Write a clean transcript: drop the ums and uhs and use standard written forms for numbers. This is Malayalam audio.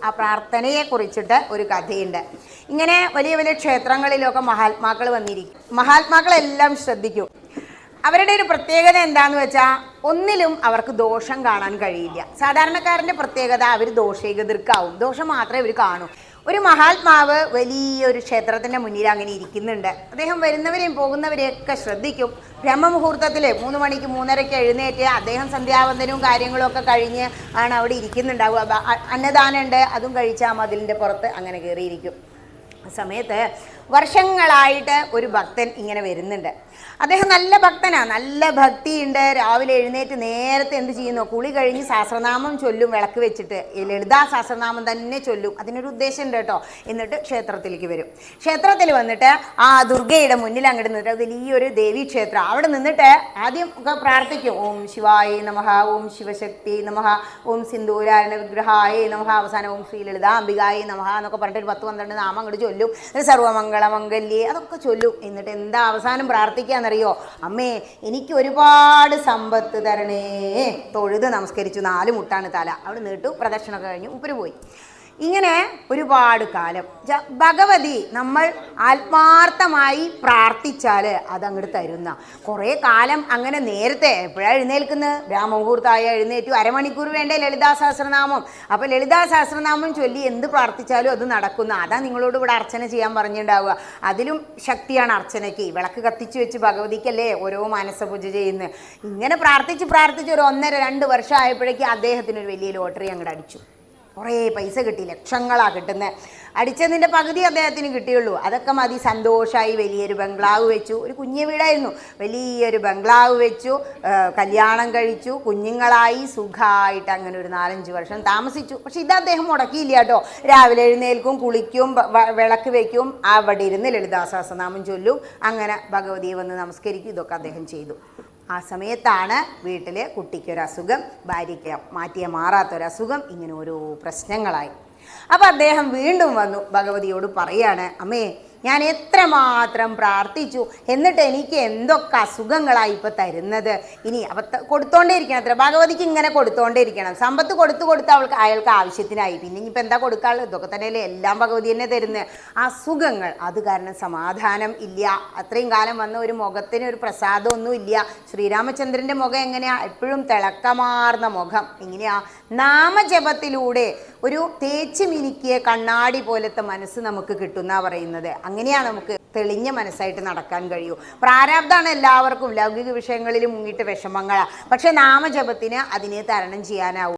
ആ പ്രാർത്ഥനയെ കുറിച്ചിട്ട് ഒരു കഥയുണ്ട്. ഇങ്ങനെ വലിയ വലിയ ക്ഷേത്രങ്ങളിലൊക്കെ മഹാത്മാക്കൾ വന്നിരിക്കും. മഹാത്മാക്കളെല്ലാം ശ്രദ്ധിക്കും. അവരുടെ ഒരു പ്രത്യേകത എന്താന്ന് വെച്ചാൽ ഒന്നിലും അവർക്ക് ദോഷം കാണാൻ കഴിയില്ല. സാധാരണക്കാരൻ്റെ പ്രത്യേകത അവർ ദോഷൈകതൃക്കാവും, ദോഷം മാത്രമേ അവർ കാണൂ. ഒരു മഹാത്മാവ് വലിയൊരു ക്ഷേത്രത്തിൻ്റെ മുന്നിൽ അങ്ങനെ ഇരിക്കുന്നുണ്ട്. അദ്ദേഹം വരുന്നവരെയും പോകുന്നവരെയൊക്കെ ശ്രദ്ധിക്കും. ബ്രഹ്മമുഹൂർത്തത്തിൽ 3 മണിക്ക് 3:30 എഴുന്നേറ്റ് അദ്ദേഹം സന്ധ്യാവന്തനവും കാര്യങ്ങളും ഒക്കെ കഴിഞ്ഞ് ആണ് അവിടെ ഇരിക്കുന്നുണ്ടാവുക. അന്നദാനം ഉണ്ട്, അതും കഴിച്ചാൽ മതിലിൻ്റെ പുറത്ത് അങ്ങനെ കയറിയിരിക്കും. ആ സമയത്ത് വർഷങ്ങളായിട്ട് ഒരു ഭക്തൻ ഇങ്ങനെ വരുന്നുണ്ട്. അദ്ദേഹം നല്ല ഭക്തനാണ്, നല്ല ഭക്തിയുണ്ട്. രാവിലെ എഴുന്നേറ്റ് നേരത്തെ എന്ത് ചെയ്യുന്നു, കുളി കഴിഞ്ഞ് സഹസ്രനാമം ചൊല്ലും, വിളക്ക് വെച്ചിട്ട് ലളിതാ സഹസ്രനാമം തന്നെ ചൊല്ലും. അതിനൊരു ഉദ്ദേശം ഉണ്ട് കേട്ടോ. എന്നിട്ട് ക്ഷേത്രത്തിലേക്ക് വരും. ക്ഷേത്രത്തിൽ വന്നിട്ട് ആ ദുർഗയുടെ മുന്നിൽ അങ്ങോട്ട് നിന്നിട്ട് വലിയൊരു ദേവീ ക്ഷേത്രം, അവിടെ നിന്നിട്ട് ആദ്യം ഒക്കെ പ്രാർത്ഥിക്കും. ഓം ശിവായ നമഃ, ഓം ശിവശക്തി നമഃ, ഓം സിന്ദൂരാരണ വിഗ്രഹായ നമഃ, അവസാനം ഓം ശ്രീ ലളിതാംബികായ നമഃ എന്നൊക്കെ പറഞ്ഞിട്ട് 10-12 നാമം അങ്ങോട്ട് ചൊല്ലും. സർവമംഗളമംഗല്യേ അതൊക്കെ ചൊല്ലും. എന്നിട്ട് എന്താ അവസാനം പ്രാർത്ഥിക്കാന്നറിയോ? അമ്മേ, എനിക്ക് ഒരുപാട് സമ്പത്ത് തരണേ. തൊഴുത് നമസ്കരിച്ചു, 4 മുട്ടാണ് തല. അവിടെ നീട്ടു, പ്രദക്ഷിണ കഴിഞ്ഞു, ഉപ്പര് പോയി. ഇങ്ങനെ ഒരുപാട് കാലം ഭഗവതി നമ്മൾ ആത്മാർത്ഥമായി പ്രാർത്ഥിച്ചാൽ അതങ്ങോട്ട് തരുന്ന. കുറേ കാലം അങ്ങനെ നേരത്തെ എപ്പോഴാണ് എഴുന്നേൽക്കുന്നത്? ബ്രാഹ്മമുഹൂർത്തമായ എഴുന്നേറ്റു, അരമണിക്കൂർ വേണ്ടേ ലളിതാ സഹസ്രനാമം. അപ്പോൾ ലളിതാ സഹസ്രനാമം ചൊല്ലി എന്ത് പ്രാർത്ഥിച്ചാലും അത് നടക്കുന്ന. അതാ നിങ്ങളോട് ഇവിടെ അർച്ചന ചെയ്യാൻ പറഞ്ഞിട്ടുണ്ടാവുക. അതിലും ശക്തിയാണ് അർച്ചനയ്ക്ക്. വിളക്ക് കത്തിച്ചു വെച്ച് ഭഗവതിക്കല്ലേ ഓരോ മാനസപൂജ ചെയ്യുന്നത്. ഇങ്ങനെ പ്രാർത്ഥിച്ച് ഒരു 1.5-2 വർഷം ആയപ്പോഴേക്കും അദ്ദേഹത്തിനൊരു വലിയ ലോട്ടറി അങ്ങോട്ട് അടിച്ചു. കുറേ പൈസ കിട്ടി, ലക്ഷങ്ങളാണ് കിട്ടുന്നത്. അടിച്ചതിൻ്റെ പകുതി അദ്ദേഹത്തിന് കിട്ടിയുള്ളൂ. അതൊക്കെ മതി, സന്തോഷമായി വലിയൊരു ബംഗ്ലാവ് വെച്ചു. ഒരു കുഞ്ഞു വീടായിരുന്നു, വലിയൊരു ബംഗ്ലാവ് വെച്ചു, കല്യാണം കഴിച്ചു, കുഞ്ഞുങ്ങളായി, സുഖമായിട്ട് അങ്ങനെ ഒരു 4-5 വർഷം താമസിച്ചു. പക്ഷെ ഇത് അദ്ദേഹം മുടക്കിയില്ല കേട്ടോ. രാവിലെ എഴുന്നേൽക്കും, കുളിക്കും, വിളക്ക് വയ്ക്കും, അവിടെ ഇരുന്ന് ലളിതാ സഹസ്രനാമം ചൊല്ലും, അങ്ങനെ ഭഗവതിയെ വന്ന് നമസ്കരിക്കും. ഇതൊക്കെ അദ്ദേഹം ചെയ്തു. ആ സമയത്താണ് വീട്ടിൽ കുട്ടിക്കൊരസുഖം, ഭാര്യയ്ക്ക് മാറ്റിയ മാറാത്തൊരസുഖം, ഇങ്ങനെ ഓരോ പ്രശ്നങ്ങളായി. അപ്പോൾ അദ്ദേഹം വീണ്ടും വന്നു ഭഗവതിയോട് പറയാണ്, അമ്മേ, ഞാൻ എത്രമാത്രം പ്രാർത്ഥിച്ചു, എന്നിട്ട് എനിക്ക് എന്തൊക്കെ അസുഖങ്ങളായി ഇപ്പോൾ തരുന്നത്. ഇനി കൊടുത്തോണ്ടേ ഇരിക്കണം. അത്ര ഭഗവതിക്ക് ഇങ്ങനെ കൊടുത്തോണ്ടേ ഇരിക്കണം. സമ്പത്ത് കൊടുത്ത് അയാൾക്ക് ആവശ്യത്തിനായി. പിന്നെ ഇനിയിപ്പോൾ എന്താ കൊടുക്കാനുള്ളത്? ഇതൊക്കെ തന്നെയല്ലേ എല്ലാം ഭഗവതി തന്നെ തരുന്നത്. അസുഖങ്ങൾ, അത് കാരണം സമാധാനം ഇല്ല. അത്രയും കാലം വന്ന ഒരു മുഖത്തിന് ഒരു പ്രസാദമൊന്നും ഇല്ല. ശ്രീരാമചന്ദ്രൻ്റെ മുഖം എങ്ങനെയാ? എപ്പോഴും തിളക്കമാർന്ന മുഖം. എങ്ങനെയാ? നാമജപത്തിലൂടെ ഒരു തേച്ച് മിനുക്കിയ കണ്ണാടി പോലത്തെ മനസ്സ് നമുക്ക് കിട്ടുന്ന പറയുന്നത്. അങ്ങനെയാണ് നമുക്ക് തെളിഞ്ഞ മനസ്സായിട്ട് നടക്കാൻ കഴിയൂ. പ്രാരാബ്ധമാണ് എല്ലാവർക്കും, ലൗകിക വിഷയങ്ങളിൽ മുങ്ങിയിട്ട് വിഷമങ്ങളാണ്. പക്ഷെ നാമജപത്തിന് അതിനെ തരണം ചെയ്യാനാവും.